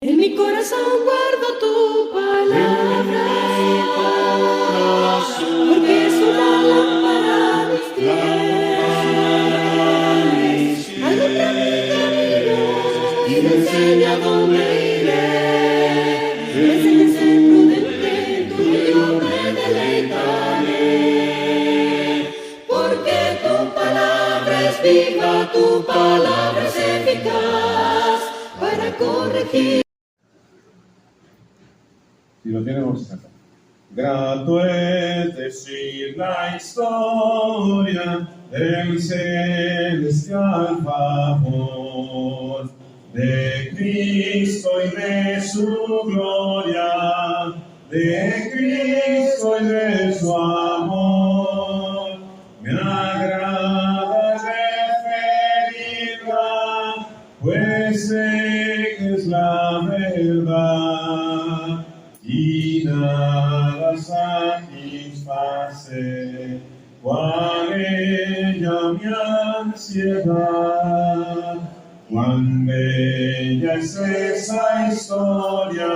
En mi corazón guardo tu palabra, porque es una lámpara a mis pies, alumbra mi camino y me enseña dónde iré. Me enseñas a ser prudente, tú y yo me deleitaré, porque tu palabra es viva, tu palabra es eficaz para corregir. Si lo tenemos acá. Grato es decir la historia del celestial favor de Cristo y de su gloria, de Cristo y de su amor. Me agrada referirla, pues sé que es la verdad. Y nada satisface cual ella mi ansiedad. Cuán bella es esa historia,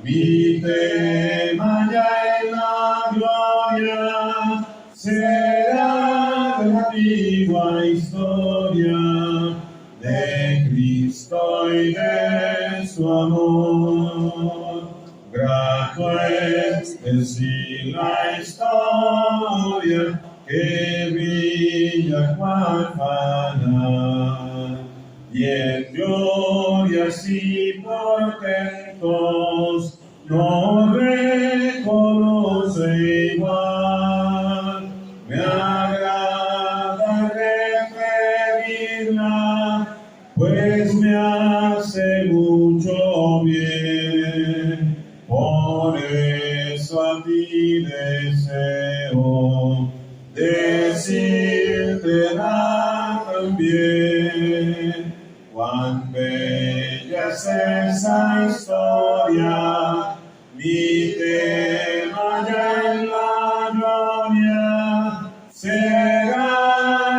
mi tema ya en la gloria será de la antigua historia de Cristo y de su amor. Grato es decir la historia que brilla cual fanal, y en glorias y portentos no reconoce igual. Me agrada referirla, pues me hace mucho bien. Por eso a ti deseo decirte también. Cuán bella es esa historia, mi tema ya en la gloria será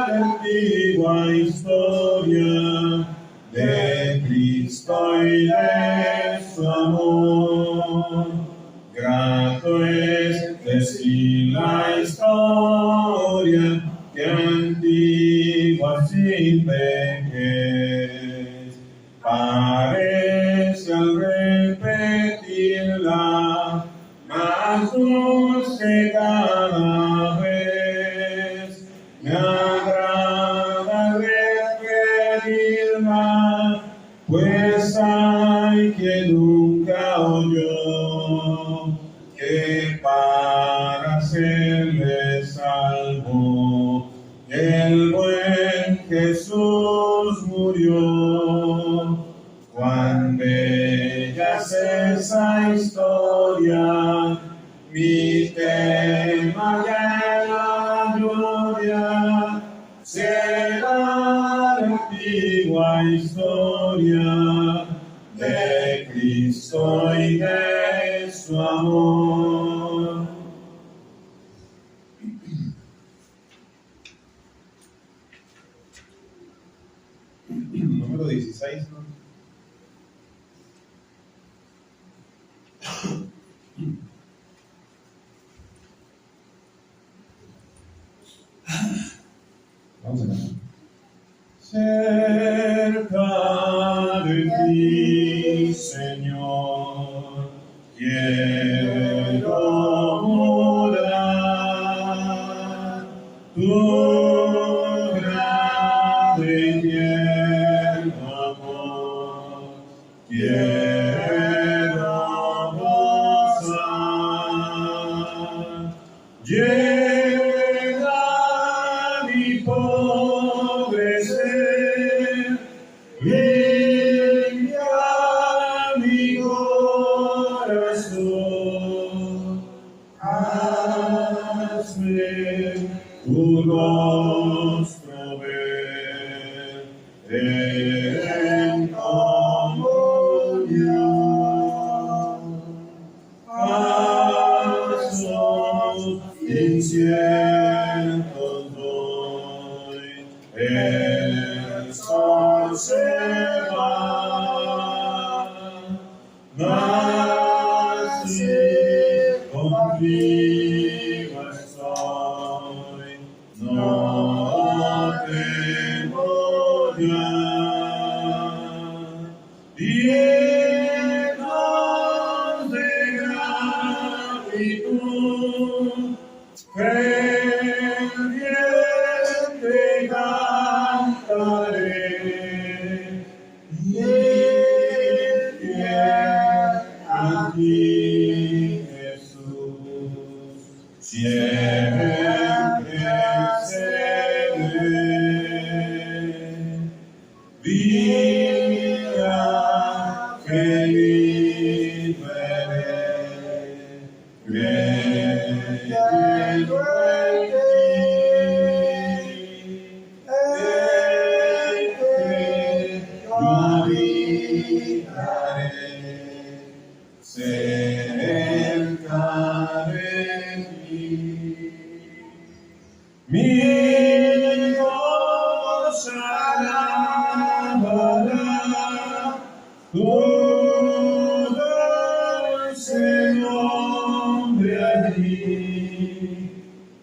la antigua historia de Cristo y de su amor. Grato es decir la historia que antigua sin vejez parece al repetirla más dulce cada vez. Me agrada referirla, pues hay quien nunca oyó que para serle salvo el buen Jesús murió. Cuán bella es esa historia, mi tema ya en la gloria será la antigua historia de Cristo y de su amor. Número 16, ¿no? Vamos a ver. Cerca de ti, Señor, quiero morar. Tu grande y tierno amor quiero gozar. Llega mi pobre ser, limpia mi corazón, hazme tu rostro ver en comunión. Pasos inciertos doy, el sol se va, llenos de gratitud, ferviente cantaré, fiel a ti, Jesús, siempre seré. Vida feliz veré, creyendo en ti, yo habitaré cerca de ti. Mi voz alabará tu dulce nombre allí,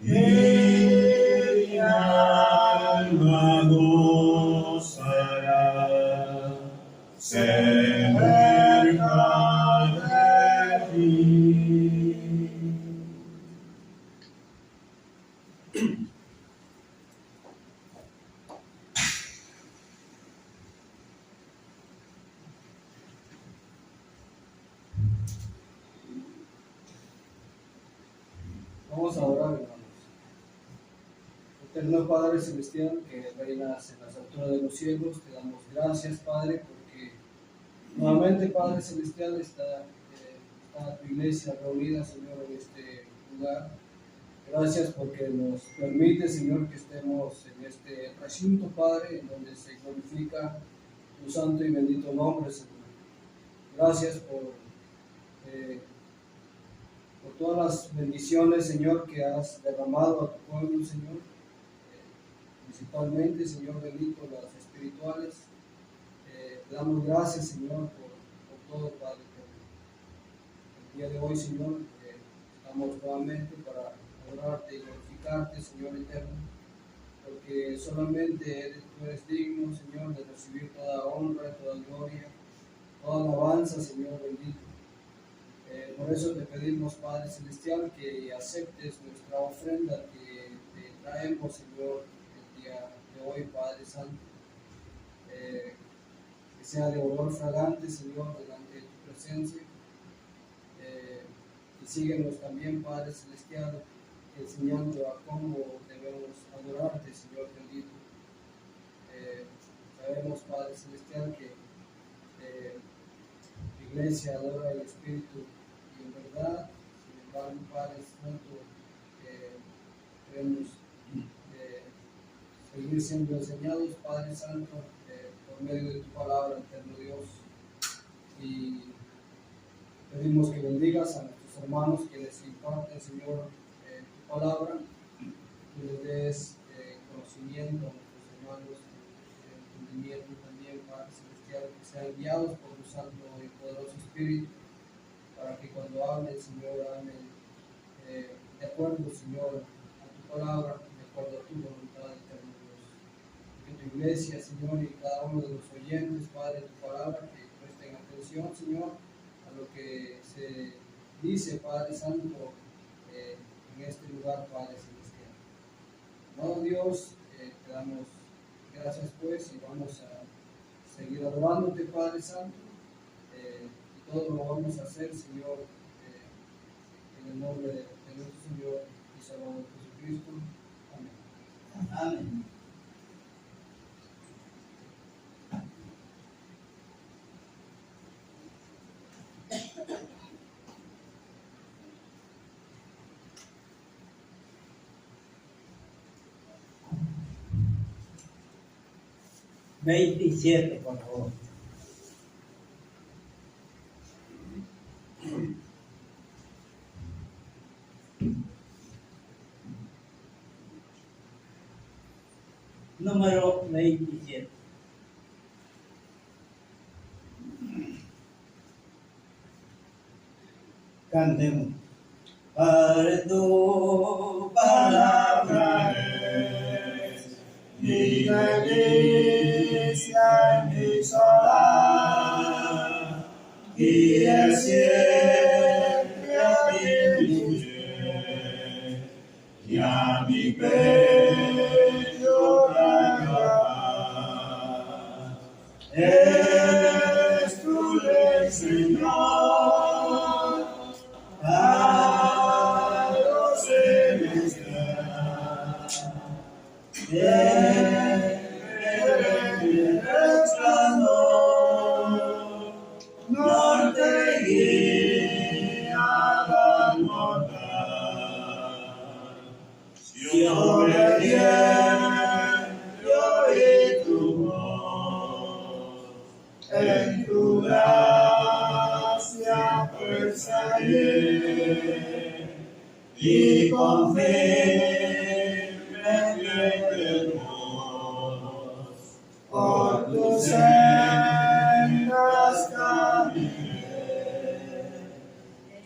y mi alma gozará cerca de ti. Vamos a orar, hermanos. Eterno Padre Celestial, que reinas en las alturas de los cielos, te damos gracias, Padre, porque nuevamente, Padre Celestial, está tu iglesia reunida, Señor, en este lugar. Gracias porque nos permite, Señor, que estemos en este recinto, Padre, en donde se glorifica tu santo y bendito nombre, Señor. Gracias por todas las bendiciones, Señor, que has derramado a tu pueblo, Señor, principalmente, Señor bendito, las espirituales. Te damos gracias, Señor, por todo, Padre. El día de hoy, Señor, estamos nuevamente para adorarte y glorificarte, Señor eterno, porque solamente tú eres digno, Señor, de recibir toda honra, toda gloria, toda alabanza, Señor bendito. Por eso te pedimos, Padre Celestial, que aceptes nuestra ofrenda que te traemos, Señor, el día de hoy, Padre Santo. Que sea de olor fragante, Señor, delante de tu presencia. Y síguenos también, Padre Celestial, enseñando a cómo debemos adorarte, Señor bendito. Sabemos, Padre Celestial, que la iglesia adora el Espíritu y en verdad. Sin embargo, Padre Santo, queremos seguir siendo enseñados, Padre Santo, por medio de tu palabra, eterno Dios. Y pedimos que bendigas a nuestros hermanos que les imparten, Señor, tu palabra, que les des conocimiento a nuestros hermanos, entendimiento también, Padre Celestial, que sean guiados por tu santo y poderoso Espíritu, para que cuando hablen, Señor, hablen de acuerdo, Señor, a tu palabra, de acuerdo a tu voluntad, eterno Dios. Que tu iglesia, Señor, y cada uno de los oyentes, Padre, de tu palabra, que presten atención, Señor, a lo que se dice, Padre Santo, en este lugar, Padre Celestial. Amado Dios, te damos gracias, pues, y vamos a seguir adorándote, Padre Santo, y todo lo vamos a hacer, Señor, en el nombre de nuestro Señor y Salvador Jesucristo. Amén. Amén. Veintisiete, por favor. Número 27. Cantemos. Padre, tu palabra es mi delicia en mi solar. y el siempre a ti mi fiel, y a mi pecho traerá. Es tu ley, Señor, a los celestiales. El resplandor, norte guía la mortal. Si obediente oí tu voz, en tu gracia fuerza hallé, y con firme pie por tus sendas caminé.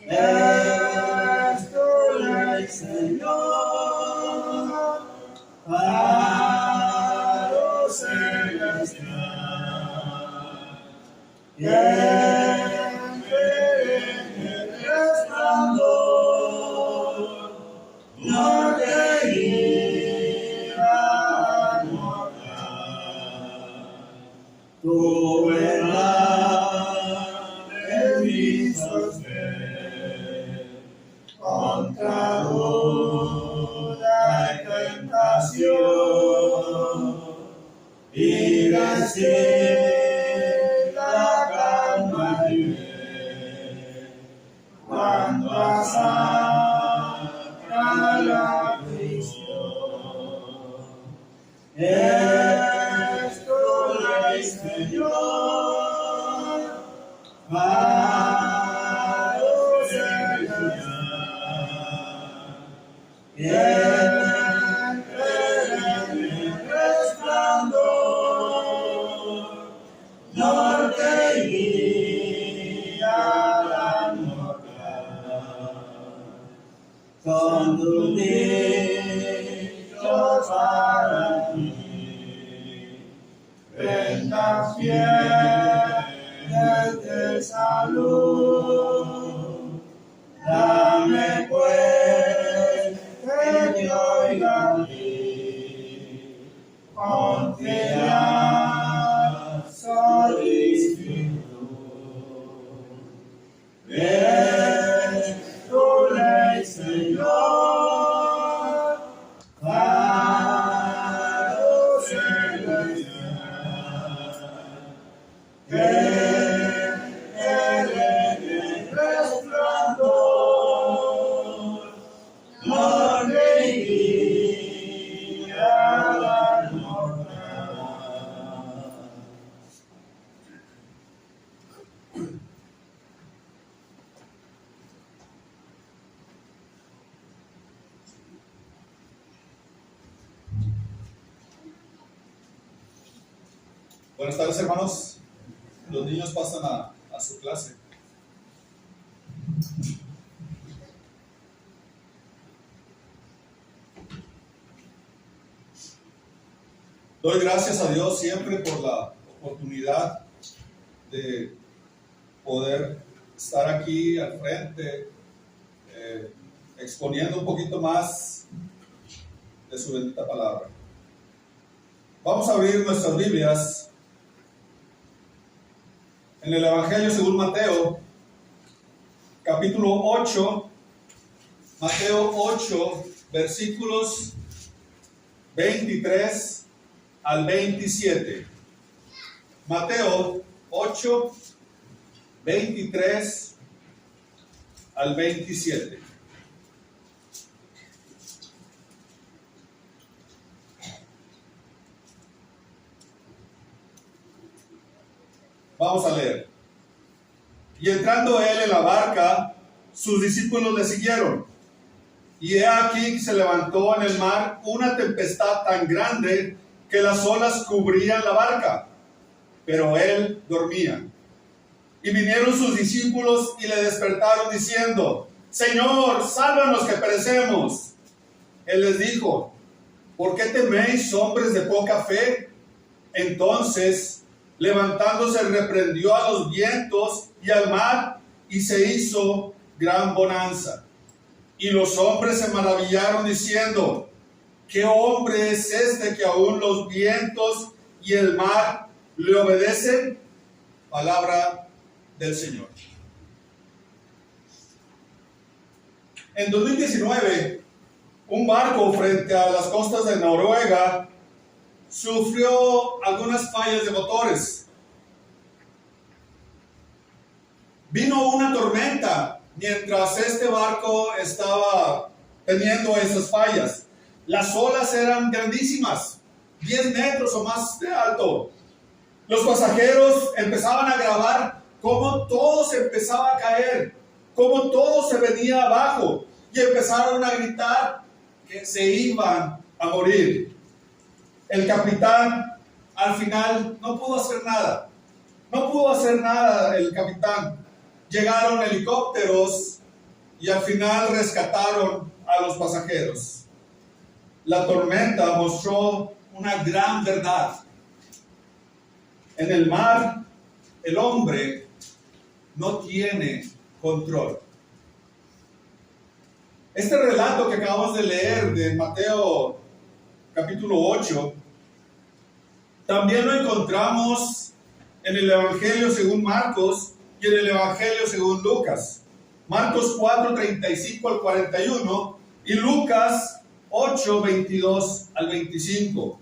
Es tu ley, Señor, a los celestial, y en el resplandor, norte guía mortal. Tu verdad es mi sostén contra duda y tentación, y decir la calma y bien cuando asalta la prisión. Es tu ley, Señor, a los celestiales, y en el resplandor, norte guía la mortal. Con tus dichos para ti, prenda fiel de salud. Dame pues que te oiga a ti, confiar, solicitud. Es tu ley, Señor, a los celestiales, que el resplandor, norte guía la mortal. Buenas tardes, hermanos. Los niños pasan a su clase. Doy gracias a Dios siempre por la oportunidad de poder estar aquí al frente, exponiendo un poquito más de su bendita palabra. Vamos a abrir nuestras Biblias en el Evangelio según Mateo, capítulo 8, Mateo 8, versículos 23 al 27. Mateo 8, 23 al 27. Vamos a leer. Y entrando él en la barca, sus discípulos le siguieron. Y he aquí que se levantó en el mar una tempestad tan grande que las olas cubrían la barca, pero él dormía. Y vinieron sus discípulos y le despertaron diciendo: Señor, sálvanos que perecemos. Él les dijo: ¿por qué teméis, hombres de poca fe? Entonces levantándose reprendió a los vientos y al mar, y se hizo gran bonanza. Y los hombres se maravillaron diciendo: ¿qué hombre es este que aún los vientos y el mar le obedecen? Palabra del Señor. En 2019, un barco frente a las costas de Noruega sufrió algunas fallas de motores. Vino una tormenta mientras este barco estaba teniendo esas fallas. Las olas eran grandísimas, 10 metros o más de alto. Los pasajeros empezaban a grabar cómo todo se empezaba a caer, cómo todo se venía abajo, y empezaron a gritar que se iban a morir. El capitán al final no pudo hacer nada. No pudo hacer nada el capitán. Llegaron helicópteros y al final rescataron a los pasajeros. La tormenta mostró una gran verdad. En el mar, el hombre no tiene control. Este relato que acabamos de leer de Mateo capítulo 8, también lo encontramos en el Evangelio según Marcos y en el Evangelio según Lucas. Marcos 4, 35 al 41 y Lucas 8, 22 al 25.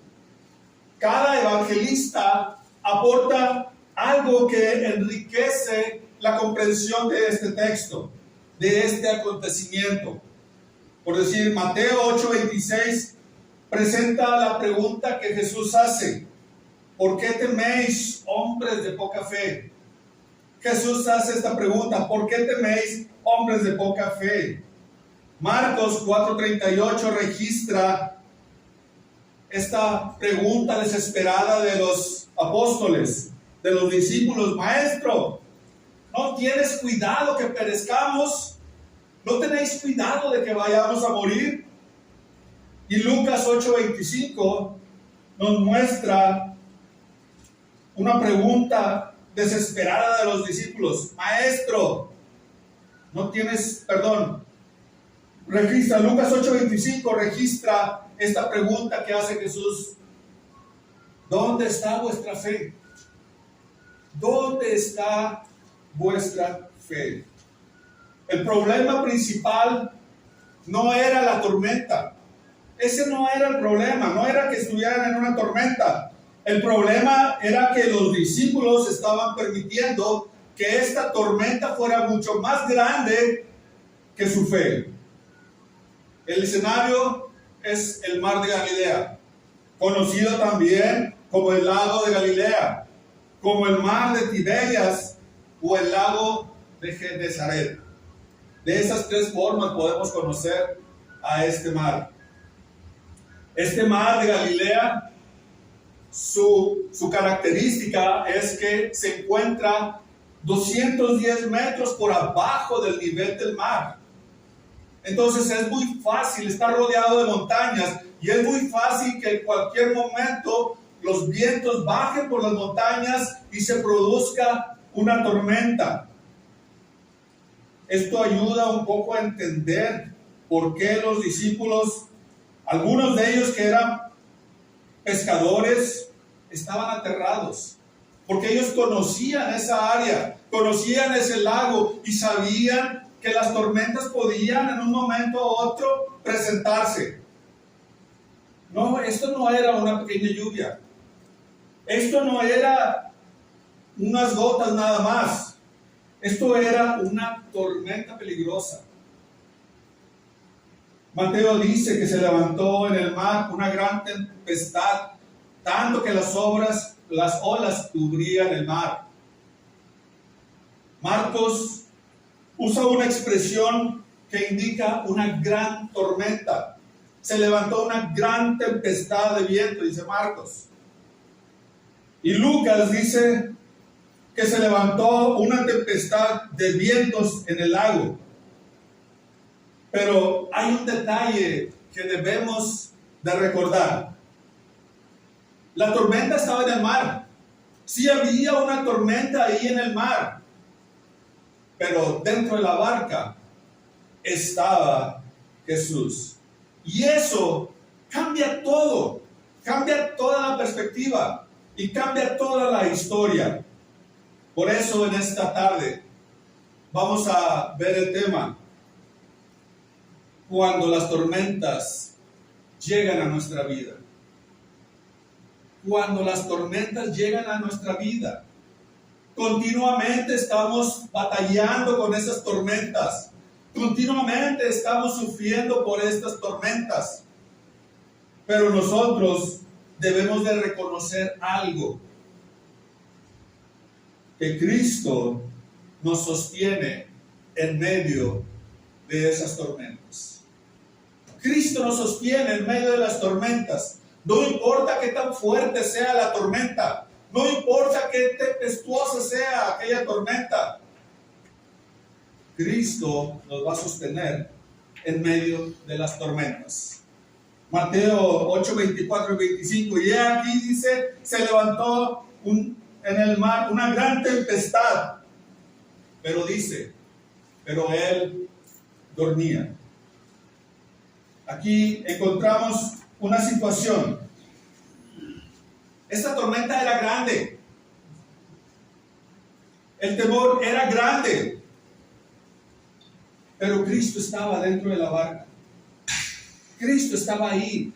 Cada evangelista aporta algo que enriquece la comprensión de este texto, de este acontecimiento. Por decir, Mateo 8, 26 presenta la pregunta que Jesús hace: ¿por qué teméis, hombres de poca fe? Jesús hace esta pregunta: ¿por qué teméis, hombres de poca fe? Marcos 4:38 registra esta pregunta desesperada de los apóstoles, de los discípulos: Maestro, ¿no tienes cuidado que perezcamos? ¿No tenéis cuidado de que vayamos a morir? Y Lucas 8:25 nos muestra una pregunta desesperada de los discípulos: Maestro, no tienes, registra, Lucas 8:25 registra esta pregunta que hace Jesús: ¿dónde está vuestra fe? ¿Dónde está vuestra fe? El problema principal no era la tormenta. Ese no era el problema, no era que estuvieran en una tormenta. El problema era que los discípulos estaban permitiendo que esta tormenta fuera mucho más grande que su fe. El escenario es el mar de Galilea, conocido también como el lago de Galilea, como el mar de Tiberias o el lago de Genesaret. De esas tres formas podemos conocer a este mar. Este mar de Galilea, su característica es que se encuentra 210 metros por abajo del nivel del mar. Entonces es muy fácil, está rodeado de montañas y es muy fácil que en cualquier momento los vientos bajen por las montañas y se produzca una tormenta. Esto ayuda un poco a entender por qué los discípulos, algunos de ellos que eran pescadores, estaban aterrados. Porque ellos conocían esa área, conocían ese lago y sabían que las tormentas podían en un momento u otro presentarse. No, esto no era una pequeña lluvia. Esto no era unas gotas nada más. Esto era una tormenta peligrosa. Mateo dice que se levantó en el mar una gran tempestad, tanto que las olas cubrían el mar. Marcos usa una expresión que indica una gran tormenta. Se levantó una gran tempestad de viento, dice Marcos. Y Lucas dice que se levantó una tempestad de vientos en el lago. Pero hay un detalle que debemos de recordar. La tormenta estaba en el mar. Sí había una tormenta ahí en el mar, pero dentro de la barca estaba Jesús. Y eso cambia todo, cambia toda la perspectiva y cambia toda la historia. Por eso en esta tarde vamos a ver el tema: cuando las tormentas llegan a nuestra vida. Cuando las tormentas llegan a nuestra vida, continuamente estamos batallando con esas tormentas. Continuamente estamos sufriendo por estas tormentas. Pero nosotros debemos de reconocer algo: que Cristo nos sostiene en medio de esas tormentas. Cristo nos sostiene en medio de las tormentas. No importa qué tan fuerte sea la tormenta, no importa qué tempestuosa sea aquella tormenta, Cristo nos va a sostener en medio de las tormentas. Mateo 8, 24 y 25. Y aquí dice: se levantó en el mar una gran tempestad. Pero dice, pero él dormía. Aquí encontramos una situación. Esta tormenta era grande. El temor era grande. Pero Cristo estaba dentro de la barca. Cristo estaba ahí.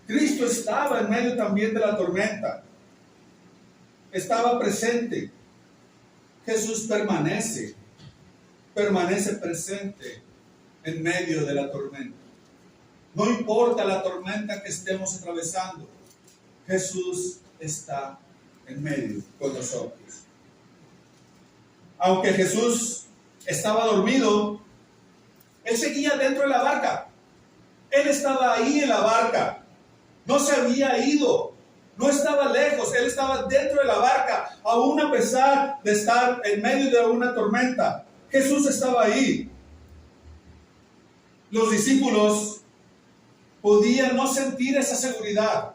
Cristo estaba en medio también de la tormenta. Estaba presente. Jesús permanece presente en medio de la tormenta. No importa la tormenta que estemos atravesando, Jesús está en medio con nosotros. Aunque Jesús estaba dormido, Él seguía dentro de la barca. Él estaba ahí en la barca. No se había ido. No estaba lejos. Él estaba dentro de la barca, aún a pesar de estar en medio de una tormenta. Jesús estaba ahí. Los discípulos podían no sentir esa seguridad.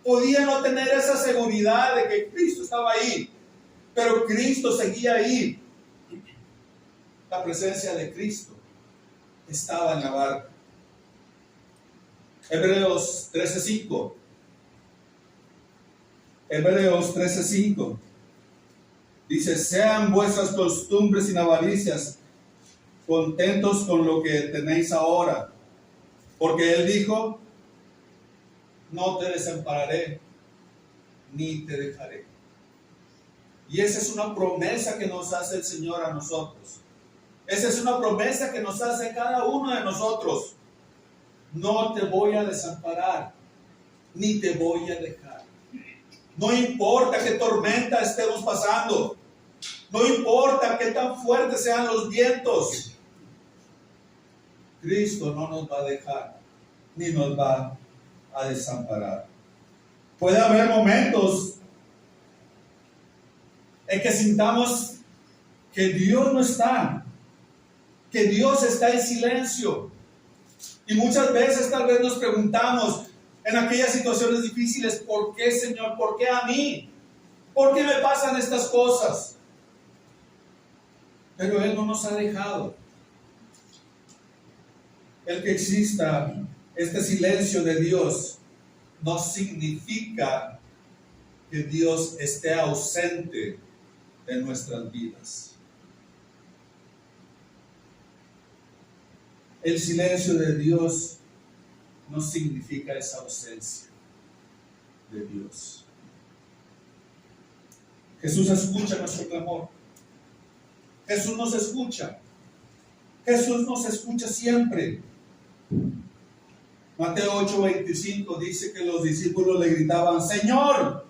Podían no tener esa seguridad de que Cristo estaba ahí. Pero Cristo seguía ahí. La presencia de Cristo estaba en la barca. Hebreos 13:5. Hebreos 13:5 dice: sean vuestras costumbres sin avaricias, contentos con lo que tenéis ahora, porque Él dijo: no te desampararé ni te dejaré. Y esa es una promesa que nos hace el Señor a nosotros. Esa es una promesa que nos hace cada uno de nosotros. No te voy a desamparar ni te voy a dejar. No importa qué tormenta estemos pasando, no importa qué tan fuertes sean los vientos, Cristo no nos va a dejar ni nos va a desamparar. Puede haber momentos en que sintamos que Dios no está, que Dios está en silencio. Y muchas veces tal vez nos preguntamos en aquellas situaciones difíciles: ¿por qué, Señor? ¿Por qué a mí? ¿Por qué me pasan estas cosas? Pero Él no nos ha dejado. El que exista este silencio de Dios no significa que Dios esté ausente de nuestras vidas. El silencio de Dios no significa esa ausencia de Dios. Jesús escucha nuestro clamor. Jesús nos escucha. Jesús nos escucha siempre. Mateo 8:25 dice que los discípulos le gritaban: Señor,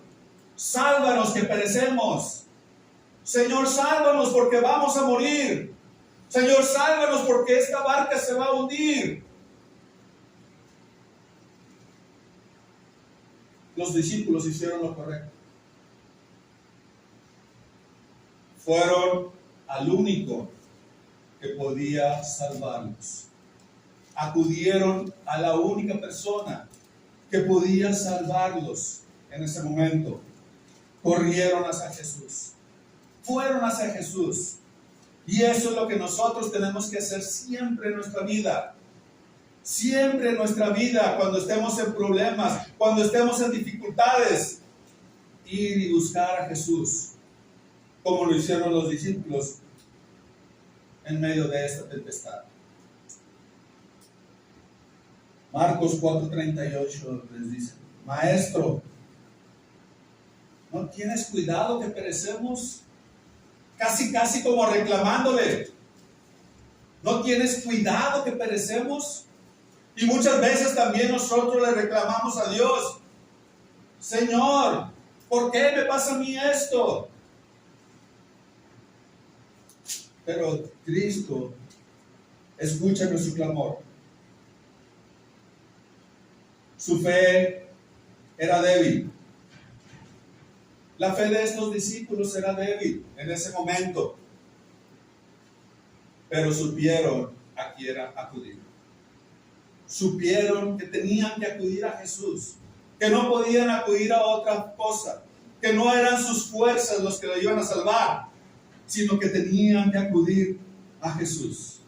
sálvanos que perecemos. Señor, sálvanos porque vamos a morir. Señor, sálvanos porque esta barca se va a hundir. Los discípulos hicieron lo correcto. Fueron al único que podía salvarlos. Acudieron a la única persona que podía salvarlos en ese momento. corrieron hacia Jesús. Fueron hacia Jesús. Y eso es lo que nosotros tenemos que hacer siempre en nuestra vida. Siempre en nuestra vida, cuando estemos en problemas, cuando estemos en dificultades, ir y buscar a Jesús, como lo hicieron los discípulos en medio de esta tempestad. Marcos 4:38 les dice: Maestro, ¿no tienes cuidado que perecemos? Casi como reclamándole. ¿No tienes cuidado que perecemos? Y muchas veces también nosotros le reclamamos a Dios: Señor, ¿por qué me pasa a mí esto? Pero Cristo escucha nuestro clamor. Su fe era débil. La fe de estos discípulos era débil en ese momento, pero supieron a quién acudir. Supieron que tenían que acudir a Jesús, que no podían acudir a otra cosa, que no eran sus fuerzas los que lo iban a salvar, sino que tenían que acudir a Jesús.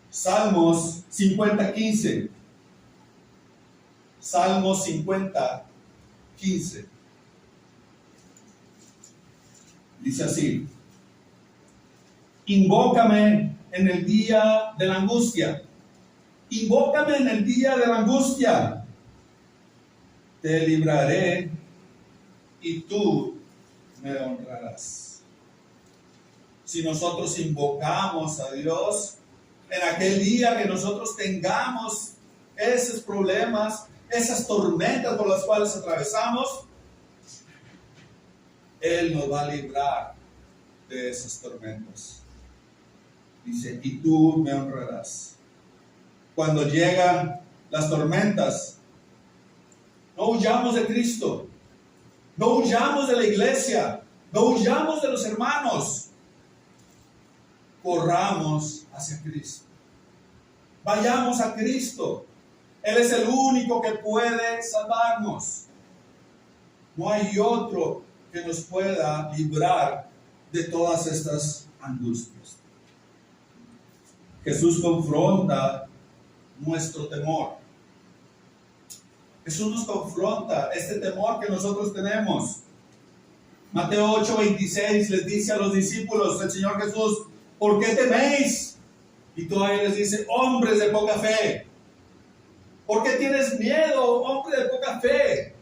Salmos 50:15. Salmos 50:15. Dice así: invócame en el día de la angustia. Invócame en el día de la angustia. Te libraré y tú me honrarás. Si nosotros invocamos a Dios, en aquel día que nosotros tengamos esos problemas, esas tormentas por las cuales atravesamos, Él nos va a librar de esas tormentas. Dice: y tú me honrarás. Cuando llegan las tormentas, no huyamos de Cristo, no huyamos de la iglesia, no huyamos de los hermanos. Corramos hacia Cristo. Vayamos a Cristo. Él es el único que puede salvarnos. No hay otro que nos pueda librar de todas estas angustias. Jesús confronta nuestro temor. Jesús nos confronta este temor que nosotros tenemos. Mateo 8:26 les dice a los discípulos del Señor Jesús: ¿por qué teméis? Y todavía les dice: hombres de poca fe. ¿Por qué tienes miedo, hombre de poca fe?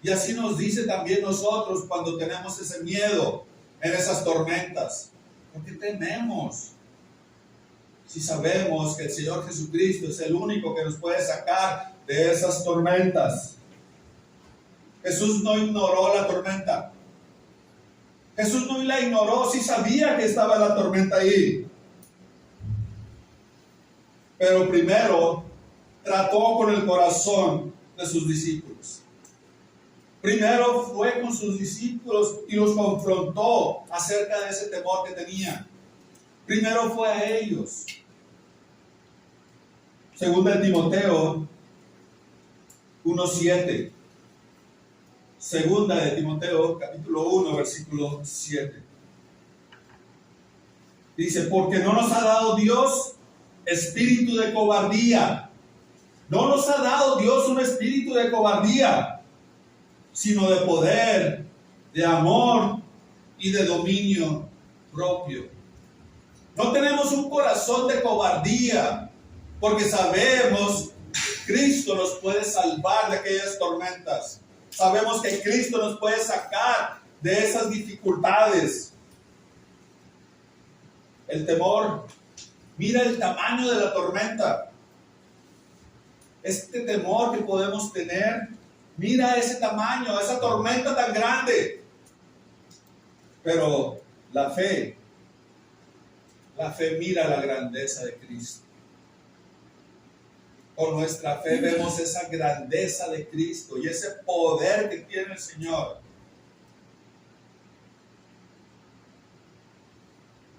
Y así nos dice también nosotros cuando tenemos ese miedo en esas tormentas. ¿Por qué tememos? Si sabemos que el Señor Jesucristo es el único que nos puede sacar de esas tormentas. Jesús no ignoró la tormenta. Jesús no la ignoró, sí sabía que estaba la tormenta ahí. Pero primero trató con el corazón de sus discípulos. Primero fue con sus discípulos y los confrontó acerca de ese temor que tenían. Primero fue a ellos. Segunda de Timoteo 1:7. Segunda de Timoteo, capítulo 1, versículo 7. Dice: porque no nos ha dado Dios espíritu de cobardía. No nos ha dado Dios un espíritu de cobardía, sino de poder, de amor y de dominio propio. No tenemos un corazón de cobardía, porque sabemos que Cristo nos puede salvar de aquellas tormentas. Sabemos que Cristo nos puede sacar de esas dificultades. El temor, mira el tamaño de la tormenta. Este temor que podemos tener, mira ese tamaño, esa tormenta tan grande. Pero la fe mira la grandeza de Cristo. Con nuestra fe vemos esa grandeza de Cristo y ese poder que tiene el Señor.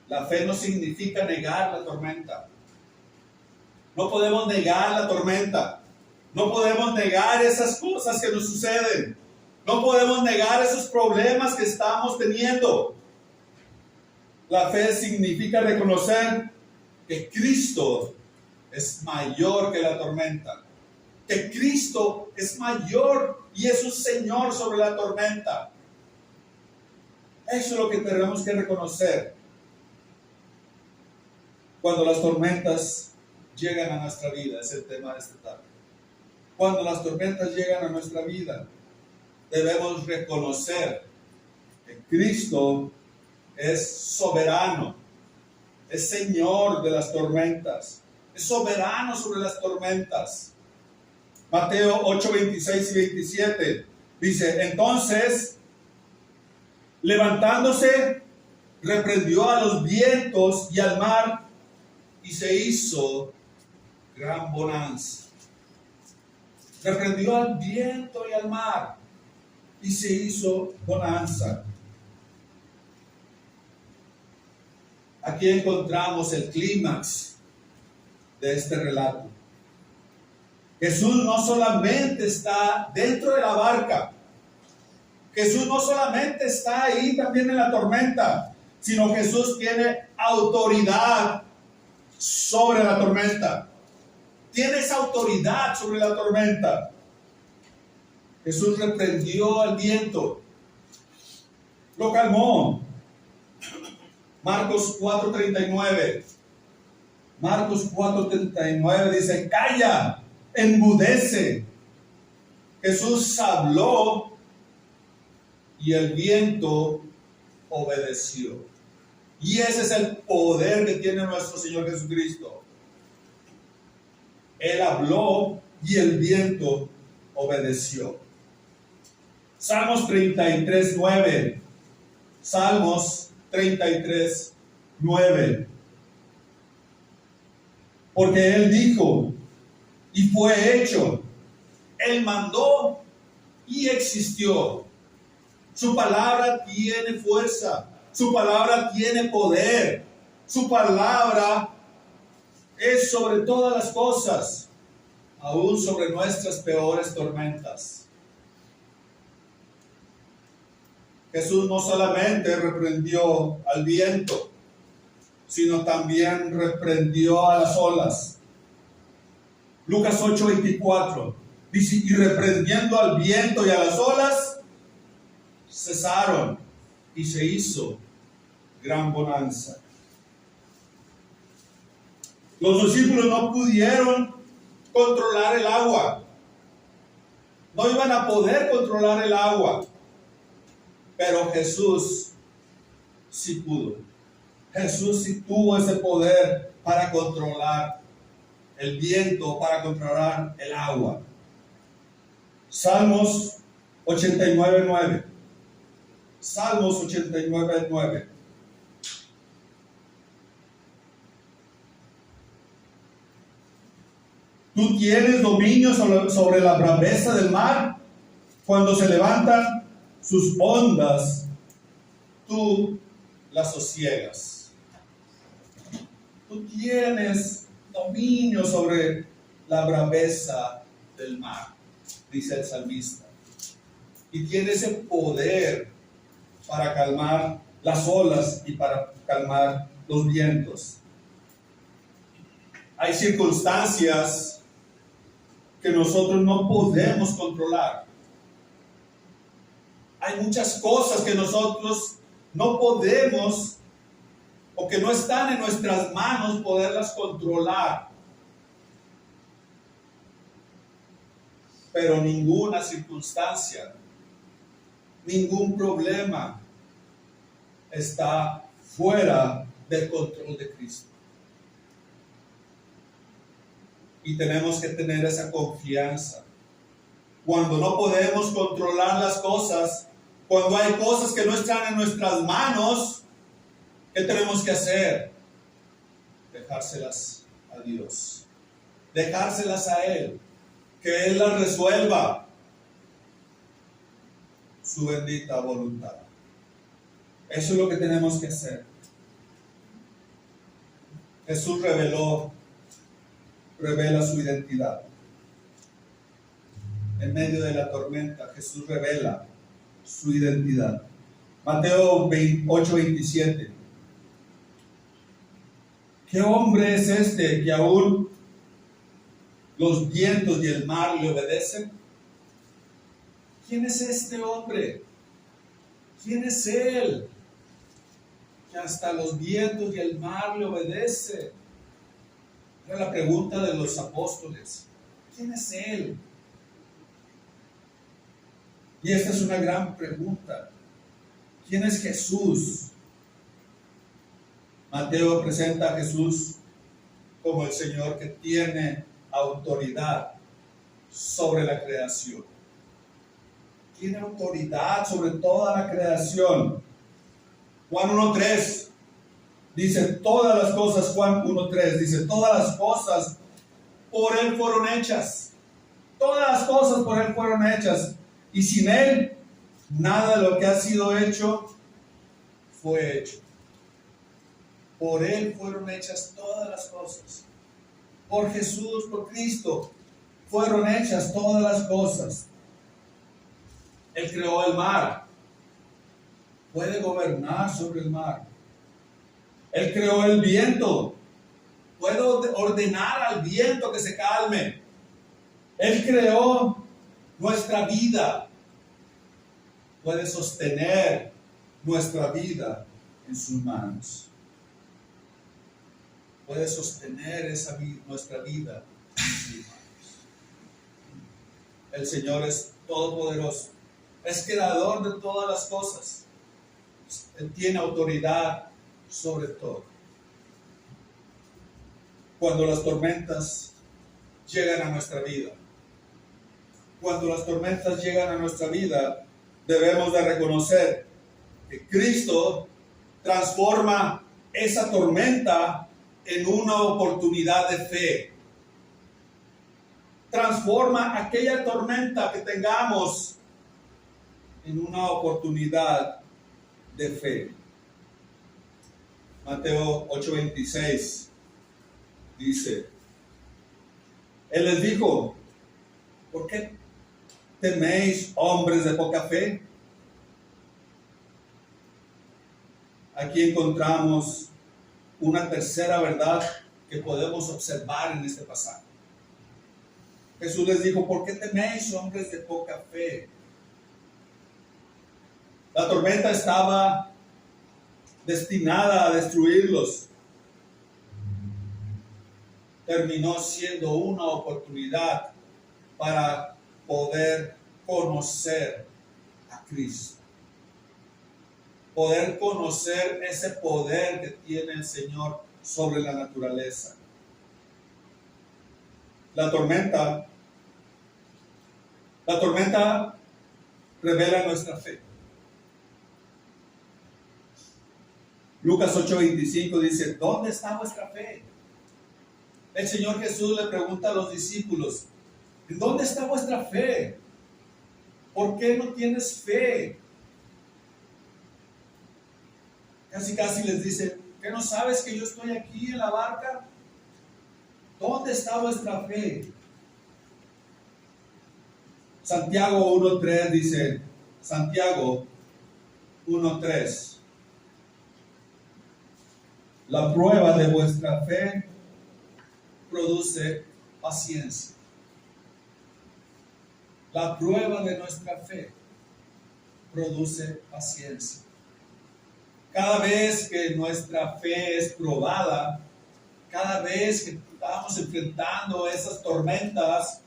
La fe no significa negar la tormenta. No podemos negar la tormenta. No podemos negar esas cosas que nos suceden. No podemos negar esos problemas que estamos teniendo. La fe significa reconocer que Cristo es mayor que la tormenta. Que Cristo es mayor y es un Señor sobre la tormenta. Eso es lo que tenemos que reconocer cuando las tormentas llegan a nuestra vida. Es el tema de esta tarde. Cuando las tormentas llegan a nuestra vida, debemos reconocer que Cristo es soberano, es Señor de las tormentas, es soberano sobre las tormentas. Mateo 8, 26 y 27 dice: entonces, levantándose, reprendió a los vientos y al mar, y se hizo gran bonanza. Reprendió al viento y al mar, y se hizo bonanza. Aquí encontramos el clímax de este relato. Jesús no solamente está dentro de la barca, Jesús no solamente está ahí también en la tormenta, sino Jesús tiene autoridad sobre la tormenta. Tiene esa autoridad sobre la tormenta. Jesús reprendió al viento, lo calmó. Marcos 4:39. Marcos 4:39 dice: calla, enmudece. Jesús habló y el viento obedeció. Y ese es el poder que tiene nuestro Señor Jesucristo. Él habló y el viento obedeció. Salmos 33:9. Salmos 33:9. Porque Él dijo y fue hecho. Él mandó y existió. Su palabra tiene fuerza. Su palabra tiene poder. Su palabra es sobre todas las cosas, aún sobre nuestras peores tormentas. Jesús no solamente reprendió al viento, sino también reprendió a las olas. Lucas 8:24 dice: y reprendiendo al viento y a las olas, cesaron y se hizo gran bonanza. Los discípulos no pudieron controlar el agua. No iban a poder controlar el agua. Pero Jesús sí pudo. Jesús sí tuvo ese poder para controlar el viento, para controlar el agua. Salmos 89:9. Salmos 89:9. Tú tienes dominio sobre la braveza del mar. Cuando se levantan sus ondas, tú las sosiegas. Tú tienes dominio sobre la braveza del mar, dice el salmista. Y tienes ese poder para calmar las olas y para calmar los vientos. Hay circunstancias que nosotros no podemos controlar. Hay muchas cosas que nosotros no podemos o que no están en nuestras manos poderlas controlar. Pero ninguna circunstancia, ningún problema está fuera del control de Cristo. Y tenemos que tener esa confianza. Cuando no podemos controlar las cosas, cuando hay cosas que no están en nuestras manos, ¿qué tenemos que hacer? Dejárselas a Dios. Dejárselas a Él. Que Él las resuelva. Su bendita voluntad. Eso es lo que tenemos que hacer. Jesús revela su identidad. En medio de la tormenta, Jesús revela su identidad. Mateo 8:27. ¿Qué hombre es este que aún los vientos y el mar le obedecen? ¿Quién es este hombre? ¿Quién es él? Que hasta los vientos y el mar le obedecen. Era la pregunta de los apóstoles. ¿Quién es él? Y esta es una gran pregunta. ¿Quién es Jesús? Mateo presenta a Jesús como el Señor que tiene autoridad sobre la creación. Tiene autoridad sobre toda la creación. Juan 1:3 dice todas las cosas, Juan 1:3 dice todas las cosas por Él fueron hechas. Todas las cosas por Él fueron hechas. Y sin Él, nada de lo que ha sido hecho fue hecho. Por Él fueron hechas todas las cosas. Por Jesús, por Cristo, fueron hechas todas las cosas. Él creó el mar. Puede gobernar sobre el mar. Él creó el viento. Puede ordenar al viento que se calme. Él creó nuestra vida. Puede sostener nuestra vida en sus manos. Puede sostener nuestra vida en sus manos. El Señor es todopoderoso. Es creador de todas las cosas. Él tiene autoridad sobre todo. Cuando las tormentas llegan a nuestra vida, debemos de reconocer que Cristo transforma esa tormenta en una oportunidad de fe. Transforma aquella tormenta que tengamos en una oportunidad de fe. Mateo 8:26 dice, Él les dijo, ¿por qué teméis, hombres de poca fe? Aquí encontramos una tercera verdad que podemos observar en este pasaje. Jesús les dijo, ¿por qué teméis, hombres de poca fe? La tormenta estaba destinada a destruirlos. Terminó siendo una oportunidad para poder conocer a Cristo. Poder conocer ese poder que tiene el Señor sobre la naturaleza. La tormenta revela nuestra fe. Lucas 8:25 dice, ¿dónde está vuestra fe? El Señor Jesús le pregunta a los discípulos, ¿en dónde está vuestra fe? ¿Por qué no tienes fe? Casi les dice, ¿qué no sabes que yo estoy aquí en la barca? ¿Dónde está vuestra fe? Santiago 1:3 dice, Santiago 1:3, la prueba de vuestra fe produce paciencia. La prueba de nuestra fe produce paciencia. Cada vez que nuestra fe es probada, cada vez que estamos enfrentando esas tormentas,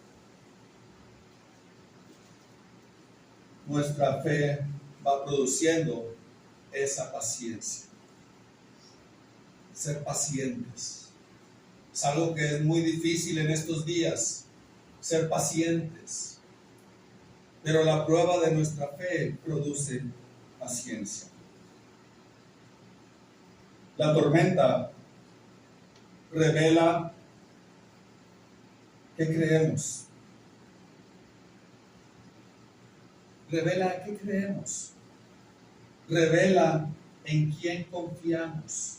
nuestra fe va produciendo esa paciencia. Ser pacientes. Es algo que es muy difícil en estos días, ser pacientes. Pero la prueba de nuestra fe produce paciencia. La tormenta revela qué creemos. Revela qué creemos. Revela en quién confiamos.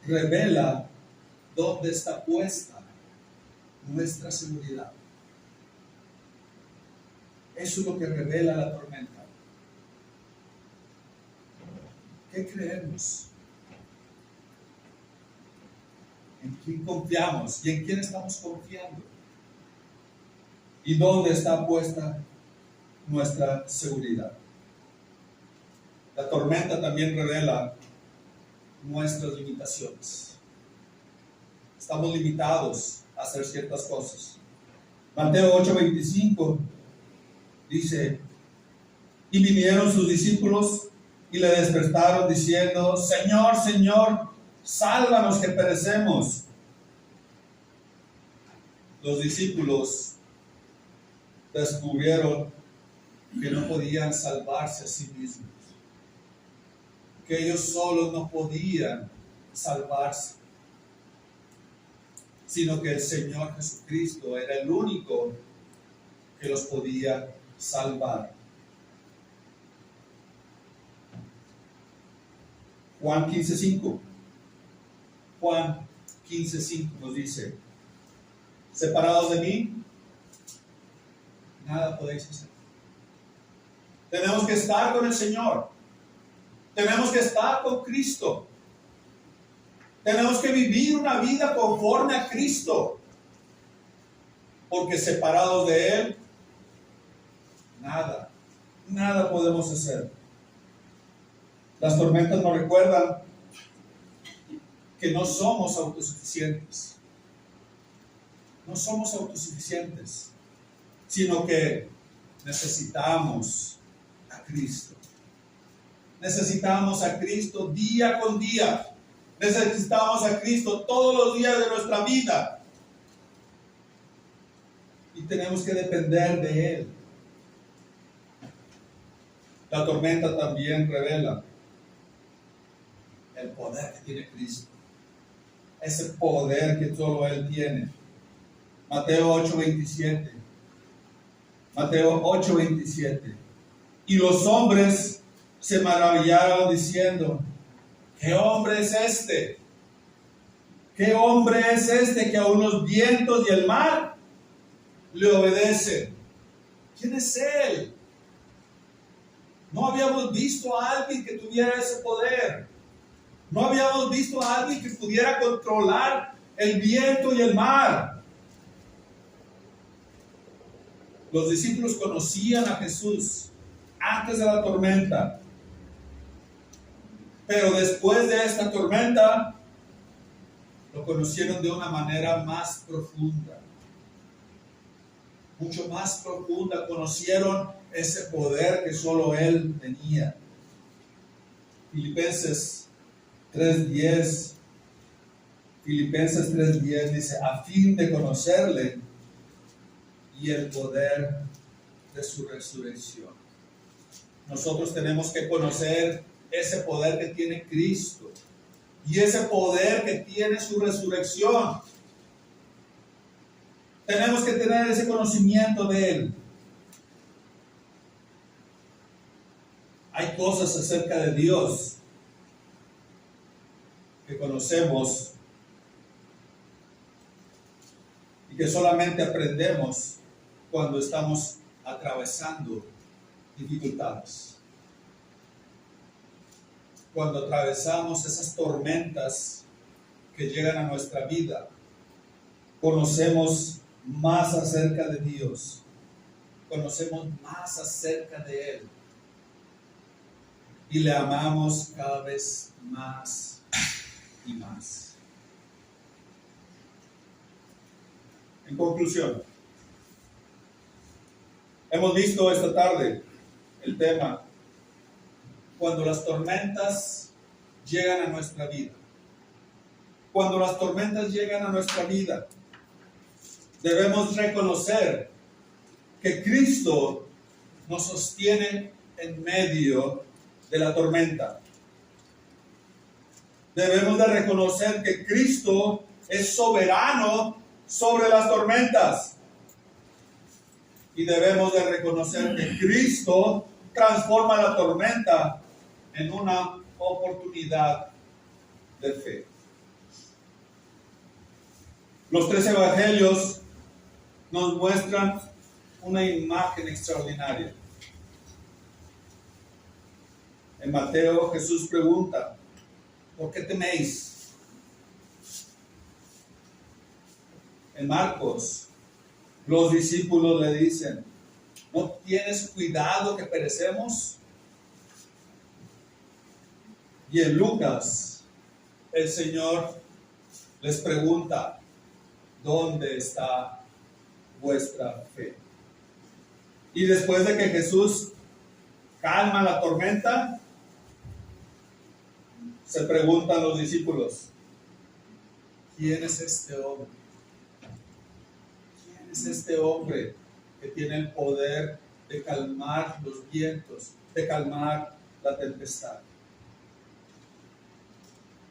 Revela dónde está puesta nuestra seguridad. Eso es lo que revela la tormenta. ¿Qué creemos? ¿En quién confiamos? ¿Y en quién estamos confiando? ¿Y dónde está puesta nuestra seguridad? La tormenta también revela nuestras limitaciones. Estamos limitados a hacer ciertas cosas. Mateo 8:25 dice: y vinieron sus discípulos y le despertaron diciendo: Señor, Señor, sálvanos que perecemos. Los discípulos descubrieron que no podían salvarse a sí mismos, que ellos solos no podían salvarse, sino que el Señor Jesucristo era el único que los podía salvar. Juan 15:5. Juan 15:5 nos dice: separados de mí, nada podéis hacer. Tenemos que estar con el Señor. Tenemos que estar con Cristo. Tenemos que vivir una vida conforme a Cristo. Porque separados de Él, nada podemos hacer. Las tormentas nos recuerdan que no somos autosuficientes. No somos autosuficientes, sino que necesitamos a Cristo. Necesitamos a Cristo día con día. Necesitamos a Cristo todos los días de nuestra vida. Y tenemos que depender de Él. La tormenta también revela el poder que tiene Cristo. Ese poder que solo Él tiene. Mateo 8:27. Mateo 8:27. Y los hombres se maravillaron diciendo: ¿qué hombre es este? ¿Qué hombre es este que aun los vientos y el mar le obedecen? ¿Quién es Él? No habíamos visto a alguien que tuviera ese poder. No habíamos visto a alguien que pudiera controlar el viento y el mar. Los discípulos conocían a Jesús antes de la tormenta. Pero después de esta tormenta, lo conocieron de una manera más profunda. Mucho más profunda. Conocieron ese poder que solo Él tenía. Filipenses 3:10. Filipenses 3:10 dice: a fin de conocerle y el poder de su resurrección. Nosotros tenemos que conocer ese poder que tiene Cristo y ese poder que tiene su resurrección. Tenemos que tener ese conocimiento de Él. Hay cosas acerca de Dios que conocemos y que solamente aprendemos cuando estamos atravesando dificultades. Cuando atravesamos esas tormentas que llegan a nuestra vida, conocemos más acerca de Dios, conocemos más acerca de Él y le amamos cada vez más y más. En conclusión, hemos visto esta tarde el tema: cuando las tormentas llegan a nuestra vida. Cuando las tormentas llegan a nuestra vida, debemos reconocer que Cristo nos sostiene en medio de la tormenta. Debemos de reconocer que Cristo es soberano sobre las tormentas. Y debemos de reconocer que Cristo transforma la tormenta en una oportunidad de fe. Los 3 evangelios nos muestran una imagen extraordinaria. En Mateo Jesús pregunta, ¿por qué teméis? En Marcos, los discípulos le dicen, ¿no tienes cuidado que perecemos? Y en Lucas, el Señor les pregunta, ¿dónde está vuestra fe? Y después de que Jesús calma la tormenta, se preguntan los discípulos, ¿quién es este hombre? ¿Quién es este hombre que tiene el poder de calmar los vientos, de calmar la tempestad?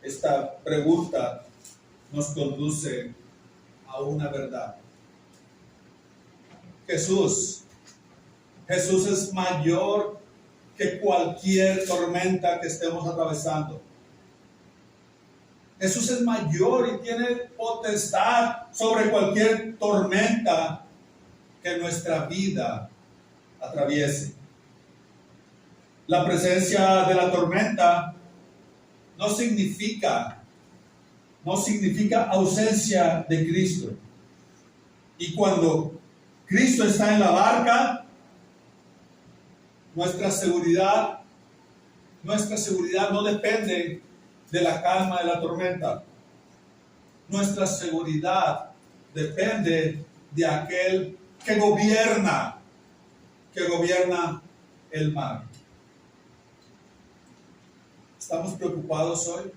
Esta pregunta nos conduce a una verdad. Jesús es mayor que cualquier tormenta que estemos atravesando. Jesús es mayor y tiene potestad sobre cualquier tormenta que nuestra vida atraviese. La presencia de la tormenta no significa ausencia de Cristo. Y cuando Cristo está en la barca, nuestra seguridad no depende de la calma de la tormenta. Nuestra seguridad depende de aquel que gobierna el mar. ¿Estamos preocupados hoy?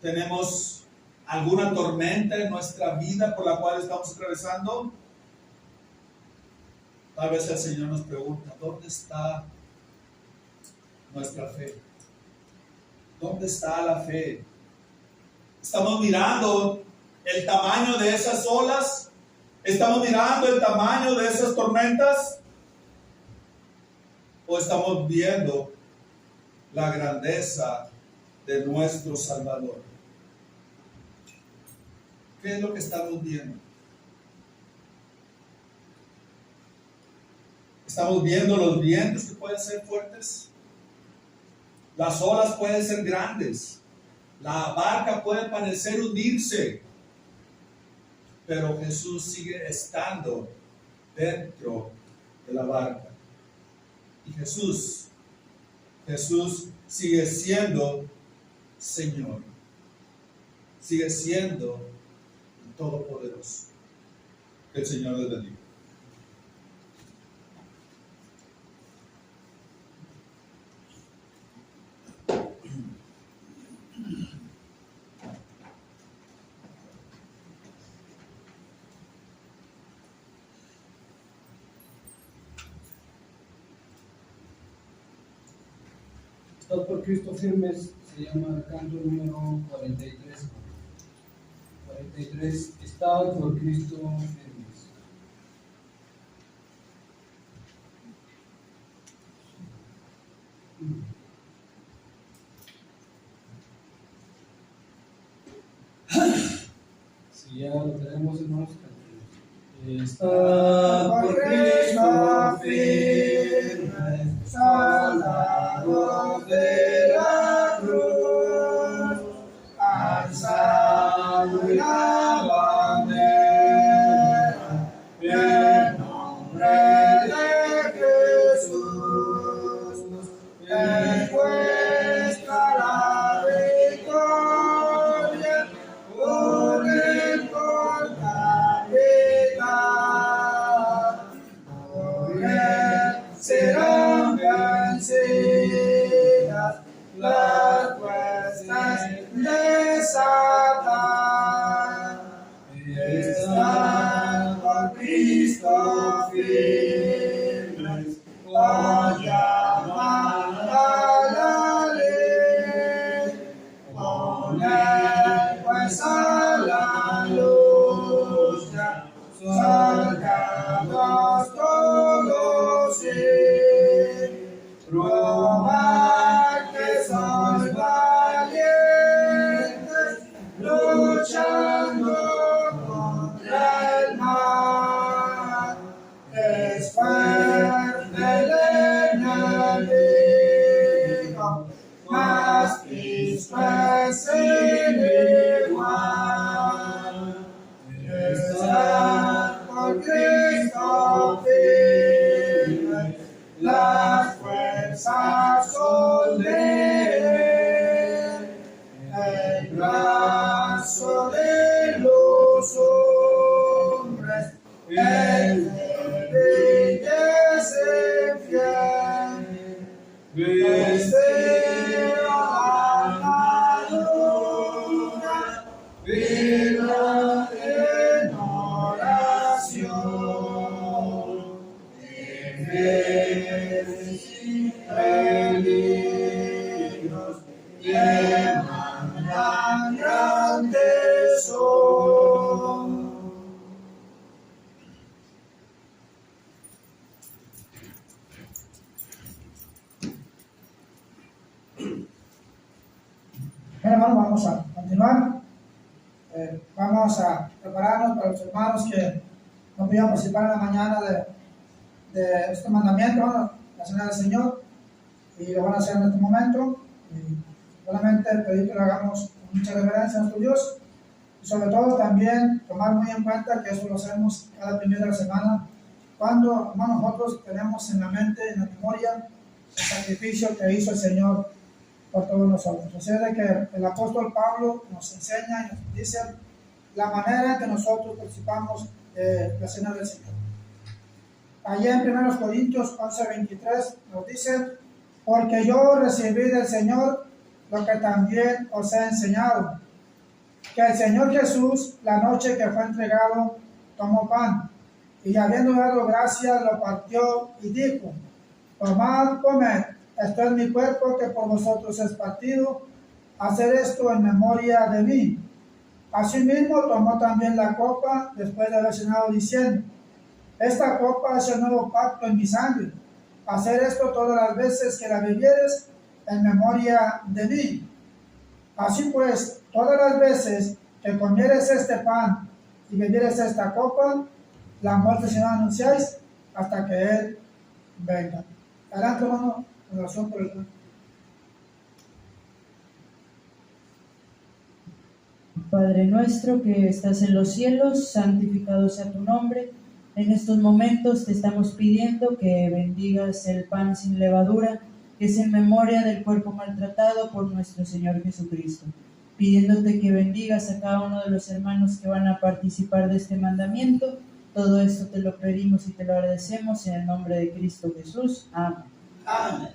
¿Tenemos alguna tormenta en nuestra vida por la cual estamos atravesando? Tal vez el Señor nos pregunta, ¿dónde está nuestra fe? ¿Dónde está la fe? ¿Estamos mirando el tamaño de esas olas? ¿Estamos mirando el tamaño de esas tormentas? ¿O estamos viendo la grandeza de nuestro Salvador? ¿Qué es lo que estamos viendo? ¿Estamos viendo los vientos que pueden ser fuertes? Las olas pueden ser grandes. La barca puede parecer hundirse. Pero Jesús sigue estando dentro de la barca. Y Jesús sigue siendo Señor. Sigue siendo el Todopoderoso. Que el Señor les bendiga. Estás por Cristo firmes, se llama el canto número 43. 43, estad por Cristo firmes. Si ya lo tenemos, hermanos, estad por Cristo firmes, soldados de la cruz, alzando la bandera, en nombre de Jesús, es vuestra la victoria, por el por él serán vencidas las fuerzas de Satán. Están por Cristo firmes, os llaman a la ley, poned pues a la lucha, soldados todos sí, probad que sois valientes, luchando contra el mal. Cristo es el igual. Estar por Cristo firme, las fuerzas son de Él. El brazo de los hombres, el embellece fiel. Vestido a armadura, vida en oración. Defendes y peligros, demandan grandes son. Bien, hermanos, vamos a continuar. Vamos a prepararnos para los hermanos que no pudieron participar en la mañana de este mandamiento, ¿no? La cena del Señor, y lo van a hacer en este momento. Y solamente pedir que lo hagamos con mucha reverencia a nuestro Dios, y sobre todo también tomar muy en cuenta que eso lo hacemos cada primera de la semana, cuando nosotros tenemos en la mente, en la memoria, el sacrificio que hizo el Señor por todos nosotros. O sea, de que el apóstol Pablo nos enseña y nos dice la manera en que nosotros participamos de la cena del Señor. Allá en 1 Corintios 11:23 nos dice: porque yo recibí del Señor lo que también os he enseñado, que el Señor Jesús, la noche que fue entregado, tomó pan, y habiendo dado gracias, lo partió y dijo: tomad, comed, esto es mi cuerpo que por vosotros es partido, haced esto en memoria de mí. Asimismo tomó también la copa después de haber cenado, diciendo: esta copa es el nuevo pacto en mi sangre. Hacer esto todas las veces que la bebieres en memoria de mí. Así pues, todas las veces que comieres este pan y bebieres esta copa, la muerte del Señor anunciáis hasta que Él venga. Adelante, hermano, en oración por el pan. Padre nuestro que estás en los cielos, santificado sea tu nombre. En estos momentos te estamos pidiendo que bendigas el pan sin levadura, que es en memoria del cuerpo maltratado por nuestro Señor Jesucristo. Pidiéndote que bendigas a cada uno de los hermanos que van a participar de este mandamiento. Todo esto te lo pedimos y te lo agradecemos en el nombre de Cristo Jesús. Amén. Amén.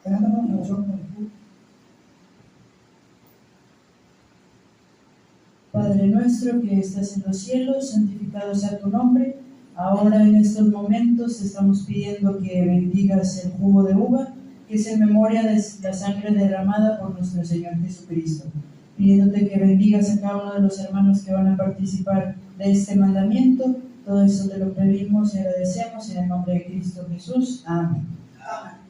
Adelante, hermano, en oración por el pan. Padre nuestro que estás en los cielos, santificado sea tu nombre. Ahora en estos momentos te estamos pidiendo que bendigas el jugo de uva, que es en memoria de la sangre derramada por nuestro Señor Jesucristo. Pidiéndote que bendigas a cada uno de los hermanos que van a participar de este mandamiento. Todo esto te lo pedimos y agradecemos en el nombre de Cristo Jesús. Amén. Amén.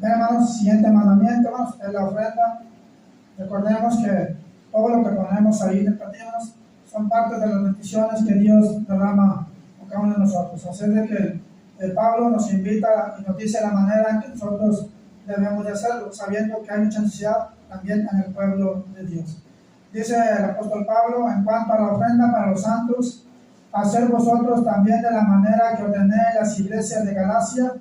Bien, hermanos, siguiente mandamiento, hermanos, es la ofrenda. Recordemos que todo lo que ponemos ahí en platillos son parte de las bendiciones que Dios derrama a cada uno de nosotros. Así es de que el Pablo nos invita y nos dice la manera en que nosotros debemos de hacerlo, sabiendo que hay mucha necesidad también en el pueblo de Dios. Dice el apóstol Pablo, en cuanto a la ofrenda para los santos, hacer vosotros también de la manera que ordené en las iglesias de Galacia.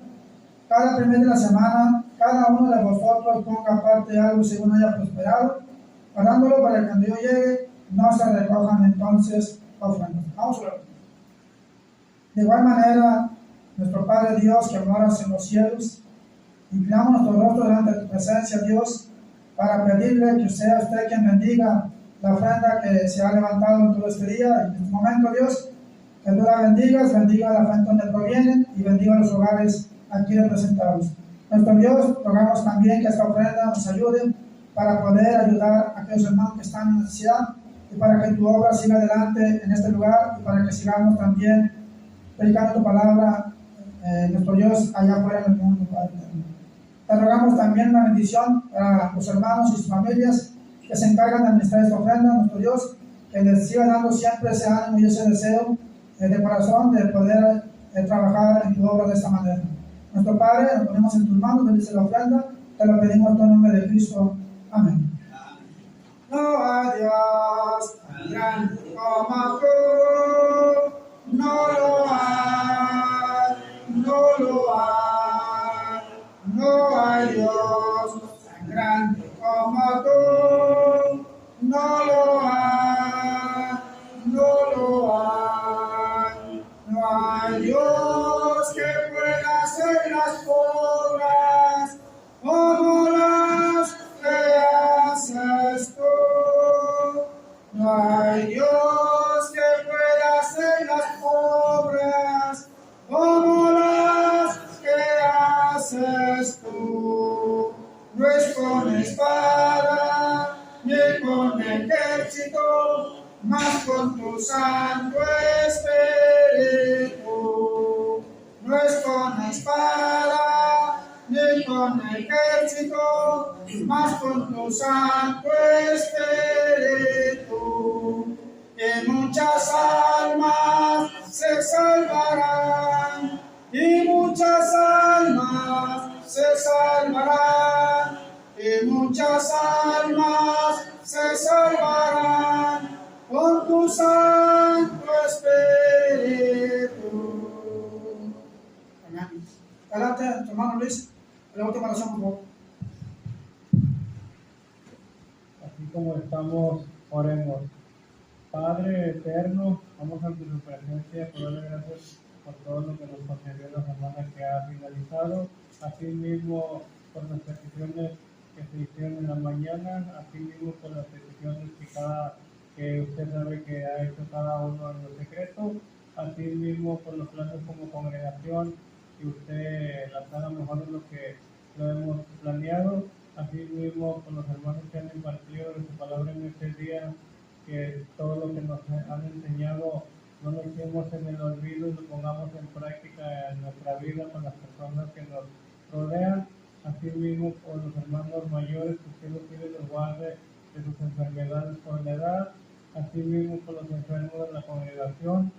Cada primer de la semana, cada uno de vosotros ponga aparte algo según haya prosperado, parándolo para que cuando yo llegue no se recojan entonces ofrendas. Vamos a ver. De igual manera, nuestro Padre Dios que moras en los cielos, inclinamos nuestro rostro delante de tu presencia, Dios, para pedirle que sea usted quien bendiga la ofrenda que se ha levantado en todo este día. En este momento, Dios, que tú la bendigas, bendiga la fuente donde provienen y bendiga los hogares aquí representados. Nuestro Dios, rogamos también que esta ofrenda nos ayude para poder ayudar a aquellos hermanos que están en necesidad y para que tu obra siga adelante en este lugar y para que sigamos también predicando tu palabra, nuestro Dios, allá afuera en el mundo, Padre. Te rogamos también una bendición para los hermanos y sus familias que se encargan de administrar esta ofrenda, nuestro Dios, que les siga dando siempre ese ánimo y ese deseo de corazón de poder trabajar en tu obra de esta manera. Nuestro Padre, lo ponemos en tus manos, bendice la ofrenda, te lo pedimos en el nombre de Cristo. Amén. No hay Dios tan grande como tú, no lo hay, no lo hay, no hay Dios tan grande como tú, no lo hay, no lo hay, no hay Dios que pueda hacer las obras como las que haces tú. No hay Dios que pueda hacer las obras como las que haces tú. No es con espada ni con ejército, mas con tu Santo Espíritu. No es con espada ni con ejército, mas con tu Santo Espíritu. Y muchas almas se salvarán, y muchas almas se salvarán, y muchas almas se salvarán con tu Santo Espíritu. Amén. Adelante, tu hermano Luis, la última oración, por favor. Así como estamos, oremos. Padre eterno, vamos ante tu presencia por darle gracias por todo lo que nos concedió la semana que ha finalizado, así mismo por las peticiones que se hicieron en la mañana, así mismo por las peticiones que usted sabe que ha hecho cada uno en los secretos, así mismo por los planes como congregación, que usted las haga mejor de lo que lo hemos planeado, así mismo por los hermanos que han impartido de su palabra en este día, que todo lo que nos han enseñado no lo echemos en el olvido y lo pongamos en práctica en nuestra vida con las personas que nos rodean, así mismo por los hermanos mayores que usted los cuide y los guarde de sus enfermedades por la edad, así mismo por los enfermos de la congregación,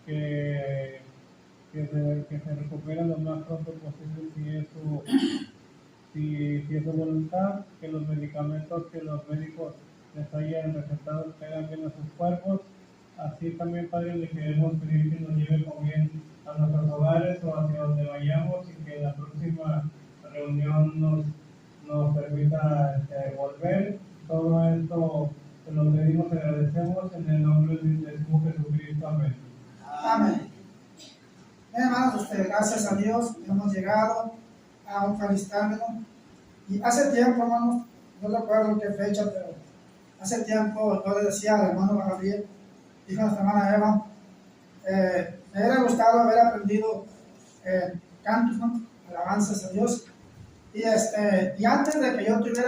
que se recuperen lo más pronto posible si es su voluntad, que los medicamentos que los médicos les hayan recetado caigan bien a sus cuerpos. Así también, Padre, le queremos pedir que nos lleve con bien a nuestros hogares o hacia donde vayamos y que la próxima reunión nos permita volver. Todo esto te lo pedimos y agradecemos en el nombre de Jesucristo. Amén. Amén. Bien, hermanos, gracias a Dios hemos llegado a un feliz término. Y hace tiempo, hermanos, no recuerdo qué fecha, pero hace tiempo yo le decía al hermano Gabriel, dijo a nuestra hermana Eva, me hubiera gustado haber aprendido cantos, ¿no? Alabanzas a Dios. Y antes de que yo tuviera